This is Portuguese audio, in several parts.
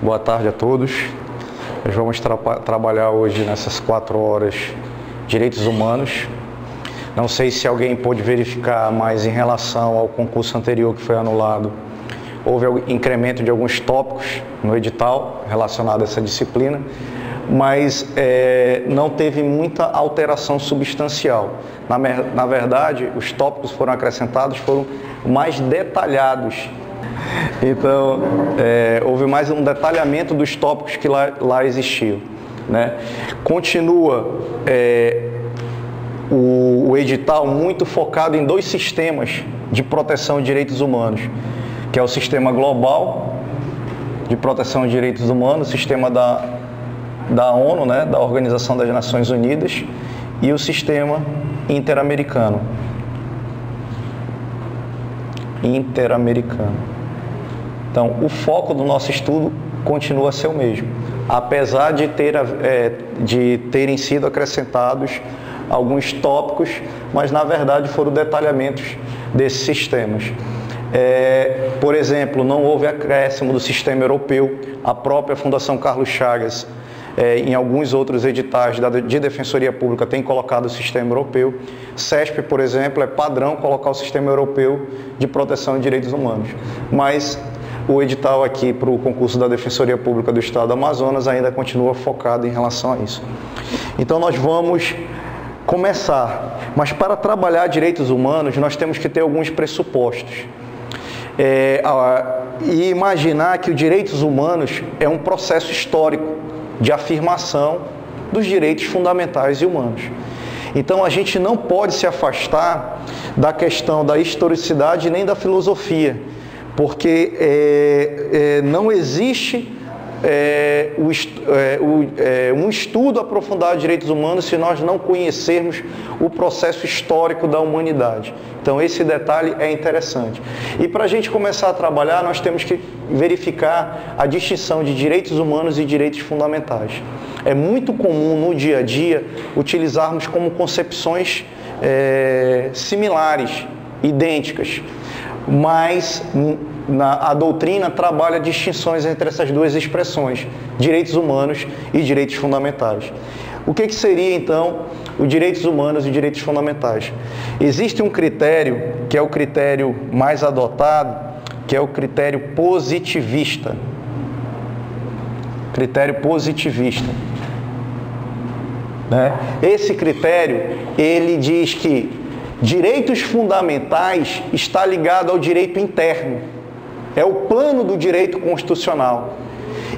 Boa tarde a todos. Nós vamos trabalhar hoje nessas 4 horas direitos humanos. Não sei se alguém pôde verificar, mas em relação ao concurso anterior que foi anulado, houve incremento de alguns tópicos no edital relacionado a essa disciplina, mas não teve muita alteração substancial. Na verdade, os tópicos foram acrescentados, foram mais detalhados. Então, houve mais um detalhamento dos tópicos que lá existiam, né? Continua o edital muito focado em 2 sistemas de proteção de direitos humanos, que é o sistema global de proteção de direitos humanos, o sistema da ONU, né, da Organização das Nações Unidas, e o sistema interamericano. Então, o foco do nosso estudo continua a ser o mesmo, apesar de terem sido acrescentados alguns tópicos, mas na verdade foram detalhamentos desses sistemas. Por exemplo, não houve acréscimo do sistema europeu. A própria Fundação Carlos Chagas, em alguns outros editais de Defensoria Pública, tem colocado o sistema europeu. CESP, por exemplo, é padrão colocar o sistema europeu de proteção de direitos humanos. Mas o edital aqui para o concurso da Defensoria Pública do Estado do Amazonas ainda continua focado em relação a isso. Então nós vamos começar, mas para trabalhar direitos humanos nós temos que ter alguns pressupostos. E imaginar que os direitos humanos é um processo histórico de afirmação dos direitos fundamentais e humanos. Então a gente não pode se afastar da questão da historicidade nem da filosofia, porque não existe um estudo aprofundado de direitos humanos se nós não conhecermos o processo histórico da humanidade. Então esse detalhe é interessante. E para a gente começar a trabalhar, nós temos que verificar a distinção de direitos humanos e direitos fundamentais. É muito comum no dia a dia utilizarmos como concepções similares, idênticas, mas a doutrina trabalha distinções entre essas 2 expressões, direitos humanos e direitos fundamentais. O que seria, então, os direitos humanos e direitos fundamentais? Existe um critério, que é o critério mais adotado, que é o critério positivista. Critério positivista. Né? Esse critério, ele diz que direitos fundamentais está ligado ao direito interno. É o plano do direito constitucional.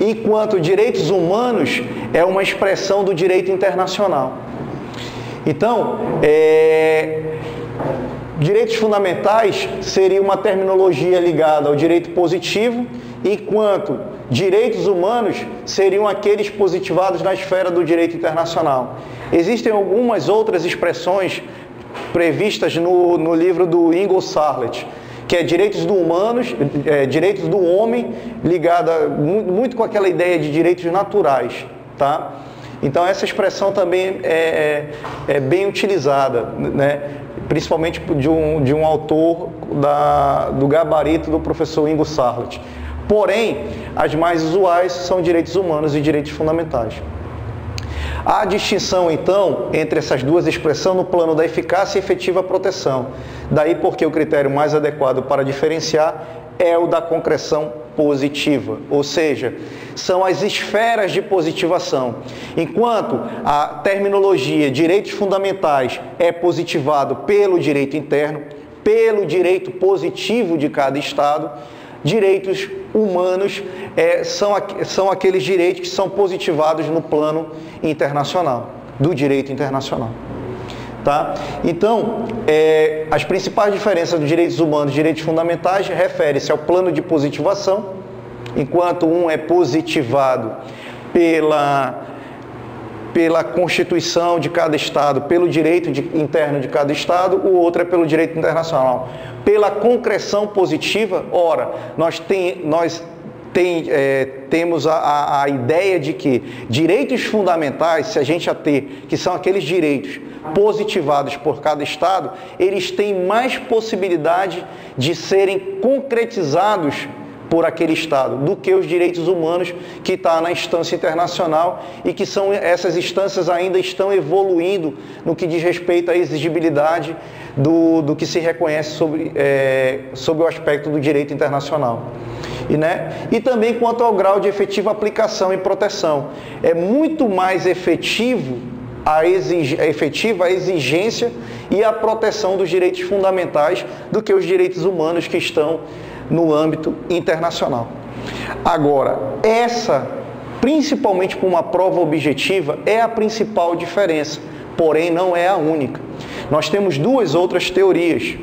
Enquanto direitos humanos é uma expressão do direito internacional. Então, direitos fundamentais seria uma terminologia ligada ao direito positivo, enquanto direitos humanos seriam aqueles positivados na esfera do direito internacional. Existem algumas outras expressões previstas no livro do Ingalls-Sarlet, que é direitos direitos do homem, ligada muito com aquela ideia de direitos naturais, tá? Então essa expressão também é bem utilizada, né? Principalmente de um autor do gabarito do professor Ingalls-Sarlet. Porém, as mais usuais são direitos humanos e direitos fundamentais. Há distinção, então, entre essas 2 expressões no plano da eficácia e efetiva proteção. Daí porque o critério mais adequado para diferenciar é o da concreção positiva, ou seja, são as esferas de positivação. Enquanto a terminologia direitos fundamentais é positivado pelo direito interno, pelo direito positivo de cada Estado, direitos humanos são aqueles direitos que são positivados no plano internacional, do direito internacional. Tá? Então, as principais diferenças dos direitos humanos e direitos fundamentais referem-se ao plano de positivação, enquanto um é positivado pela Constituição de cada Estado, pelo direito interno de cada Estado, o outro é pelo direito internacional. Pela concreção positiva, ora, nós temos a ideia de que direitos fundamentais, se a gente ter, que são aqueles direitos positivados por cada Estado, eles têm mais possibilidade de serem concretizados por aquele Estado do que os direitos humanos que está na instância internacional e que essas instâncias ainda estão evoluindo no que diz respeito à exigibilidade do que se reconhece sobre o aspecto do direito internacional. E também quanto ao grau de efetiva aplicação e proteção. É muito mais efetiva a exigência e a proteção dos direitos fundamentais do que os direitos humanos que estão no âmbito internacional. Agora, essa, principalmente por uma prova objetiva, é a principal diferença, porém não é a única. Nós temos duas outras teorias,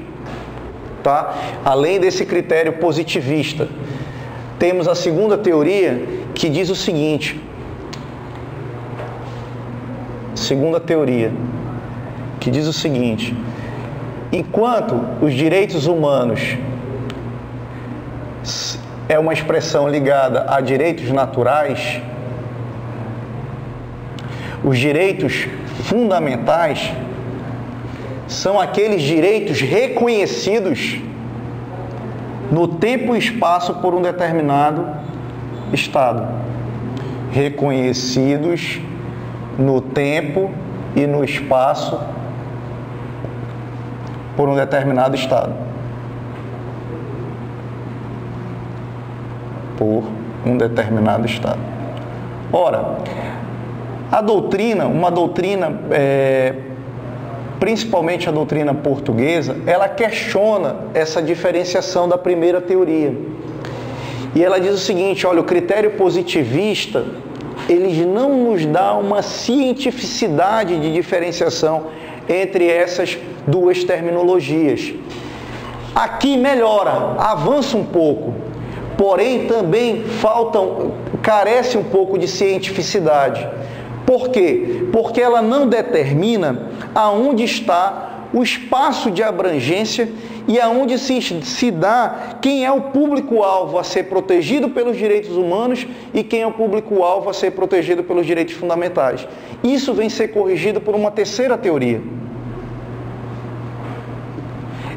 tá? Além desse critério positivista. Temos a segunda teoria que diz o seguinte, enquanto os direitos humanos é uma expressão ligada a direitos naturais, os direitos fundamentais são aqueles direitos reconhecidos no tempo e espaço por um determinado Estado. Reconhecidos no tempo e no espaço por um determinado Estado. Por um determinado Estado. Ora, uma doutrina, principalmente a doutrina portuguesa, ela questiona essa diferenciação da primeira teoria. E ela diz o seguinte, olha, o critério positivista, ele não nos dá uma cientificidade de diferenciação entre essas duas terminologias. Aqui melhora, avança um pouco, porém também carece um pouco de cientificidade. Por quê? Porque ela não determina aonde está o espaço de abrangência e aonde se dá quem é o público-alvo a ser protegido pelos direitos humanos e quem é o público-alvo a ser protegido pelos direitos fundamentais. Isso vem ser corrigido por uma terceira teoria.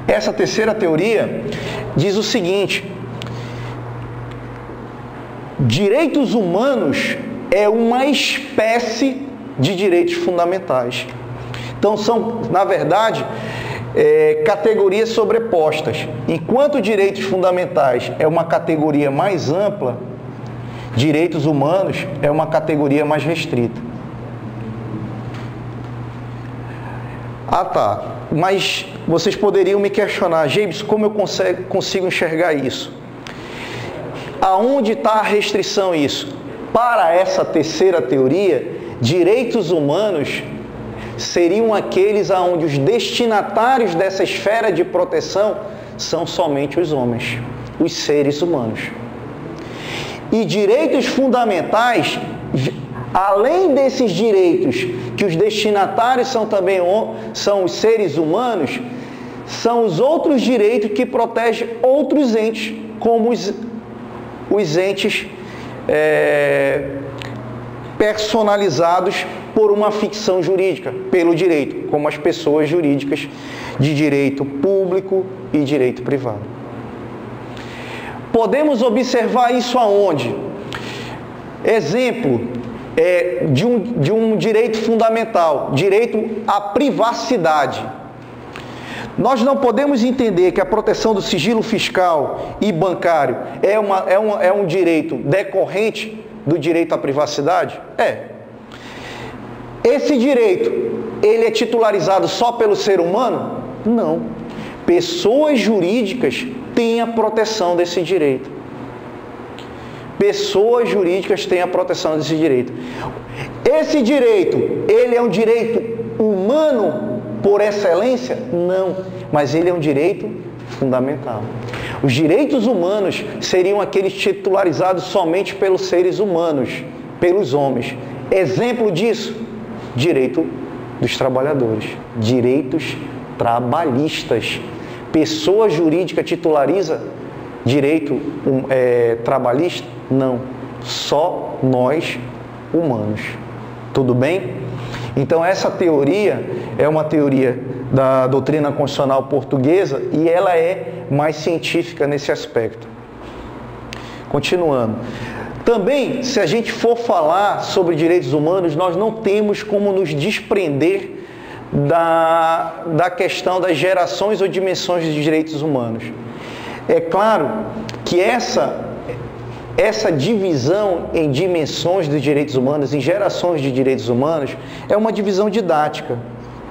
Essa terceira teoria diz o seguinte: direitos humanos é uma espécie de direitos fundamentais. Então são, na verdade, categorias sobrepostas. Enquanto direitos fundamentais é uma categoria mais ampla, direitos humanos é uma categoria mais restrita. Ah, tá. Mas vocês poderiam me questionar, James, como eu consigo enxergar isso? Aonde está a restrição isso? Para essa terceira teoria, direitos humanos seriam aqueles aonde os destinatários dessa esfera de proteção são somente os homens, os seres humanos. E direitos fundamentais, além desses direitos que os destinatários são os seres humanos, são os outros direitos que protegem outros entes, como os entes personalizados por uma ficção jurídica, pelo direito, como as pessoas jurídicas de direito público e direito privado. Podemos observar isso aonde? Exemplo de um direito fundamental, direito à privacidade. Nós não podemos entender que a proteção do sigilo fiscal e bancário é um direito decorrente do direito à privacidade? Esse direito, ele é titularizado só pelo ser humano? Não. Pessoas jurídicas têm a proteção desse direito. Pessoas jurídicas têm a proteção desse direito. Esse direito, ele é um direito humano por excelência? Não, mas ele é um direito fundamental. Os direitos humanos seriam aqueles titularizados somente pelos seres humanos, pelos homens. Exemplo disso, direito dos trabalhadores, direitos trabalhistas. Pessoa jurídica titulariza direito trabalhista? Não, só nós humanos. Tudo bem? Então essa teoria é uma teoria da doutrina constitucional portuguesa e ela é mais científica nesse aspecto. Continuando. Também, se a gente for falar sobre direitos humanos, nós não temos como nos desprender da questão das gerações ou dimensões de direitos humanos. É claro que essa divisão em dimensões dos direitos humanos, em gerações de direitos humanos, é uma divisão didática,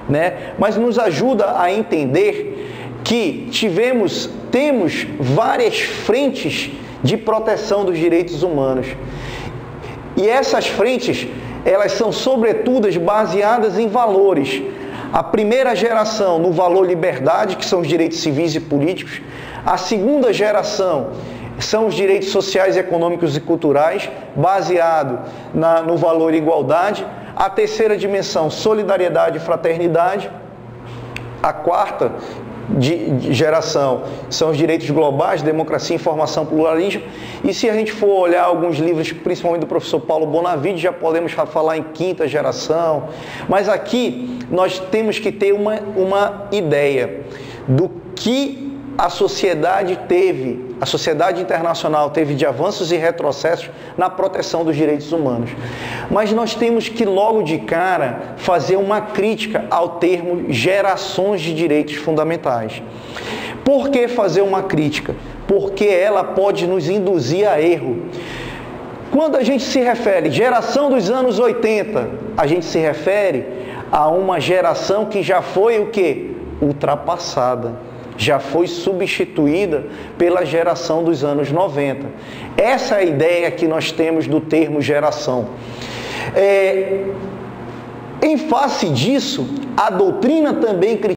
né? Mas nos ajuda a entender que temos várias frentes de proteção dos direitos humanos. E essas frentes, elas são sobretudo baseadas em valores. A primeira geração no valor liberdade, que são os direitos civis e políticos. A segunda geração são os direitos sociais, econômicos e culturais, baseado no valor igualdade. A terceira dimensão, solidariedade e fraternidade. A quarta geração são os direitos globais, democracia, informação, pluralismo. E se a gente for olhar alguns livros, principalmente do professor Paulo Bonavide, já podemos falar em quinta geração. Mas aqui nós temos que ter uma ideia do que a sociedade internacional teve de avanços e retrocessos na proteção dos direitos humanos. Mas nós temos que logo de cara fazer uma crítica ao termo gerações de direitos fundamentais. Por que fazer uma crítica? Porque ela pode nos induzir a erro. Quando a gente se refere geração dos anos 80, a gente se refere a uma geração que já foi o quê? Ultrapassada. Já foi substituída pela geração dos anos 90. Essa é a ideia que nós temos do termo geração. Em face disso, a doutrina também critica